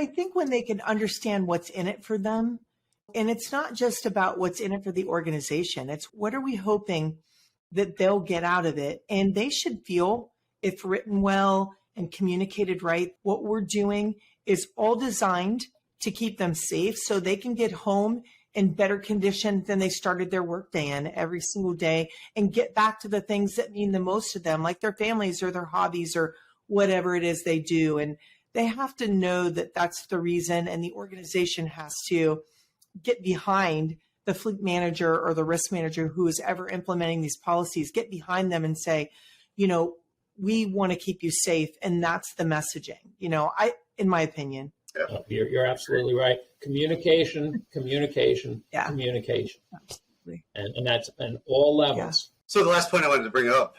I think when they can understand what's in it for them, and it's not just about what's in it for the organization, it's what are we hoping that they'll get out of it? And they should feel, if written well and communicated right, what we're doing is all designed to keep them safe so they can get home in better condition than they started their workday in every single day and get back to the things that mean the most to them, like their families or their hobbies or whatever it is they do. And they have to know that that's the reason, and the organization has to get behind the fleet manager or the risk manager who is ever implementing these policies, get behind them and say, we want to keep you safe. And that's the messaging, in my opinion. Yeah. You're absolutely right. Communication. Yeah. Communication. Absolutely. And that's on all levels. Yeah. So the last point I wanted to bring up,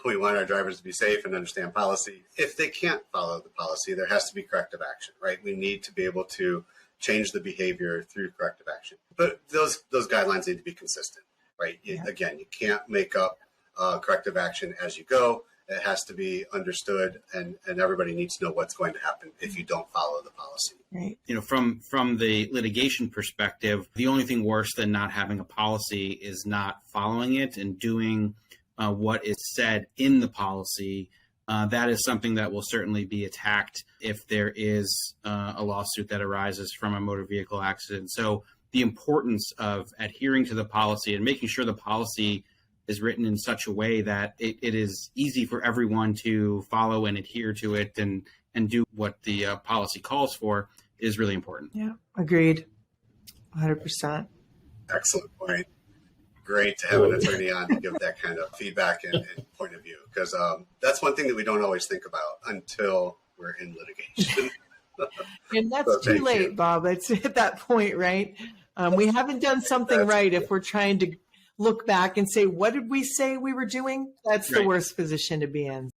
we want our drivers to be safe and understand policy. If they can't follow the policy, there has to be corrective action, right? We need to be able to change the behavior through corrective action. But those guidelines need to be consistent, right? Yeah. Again, you can't make up corrective action as you go. It has to be understood, and everybody needs to know what's going to happen if you don't follow the policy. Right. From the litigation perspective, the only thing worse than not having a policy is not following it and doing what is said in the policy. That is something that will certainly be attacked if there is a lawsuit that arises from a motor vehicle accident. So the importance of adhering to the policy and making sure the policy is written in such a way that it is easy for everyone to follow and adhere to it and do what the policy calls for is really important. Yeah, agreed. 100%. Excellent point. Great to have an attorney on to give that kind of feedback and point of view, because that's one thing that we don't always think about until we're in litigation. And that's too late, Bob. It's at that point, right? We haven't done something right if we're trying to look back and say, what did we say we were doing? That's the worst position to be in.